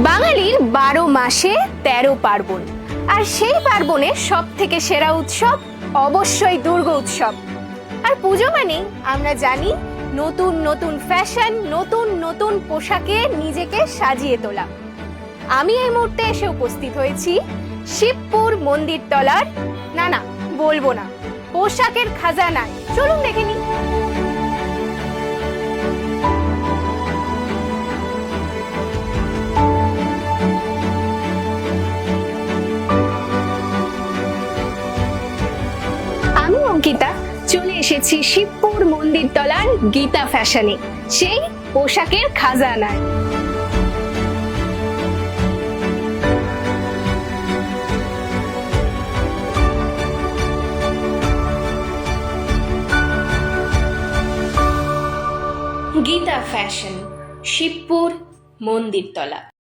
বাঙালির 12 মাসে 13 পার্বণ, আর সেই পার্বণের সব থেকে সেরা উৎসব অবশ্যই দুর্গা উৎসব। আর পুজো মানেই আমরা জানি নতুন নতুন ফ্যাশন, নতুন নতুন পোশাকে নিজেকে সাজিয়ে তোলা। আমি এই মুহূর্তে এসে উপস্থিত হয়েছি শিবপুর মন্দির তলার, না বলবো না, পোশাকের খাজানায়। চলুন দেখে নিই। আমি অঙ্কিতা চলে এসেছি শিবপুর মন্দির তলার গীতা ফ্যাশনে, সেই পোশাকের খাজানায়। গীতা ফ্যাশন, শিবপুর মন্দির তলা।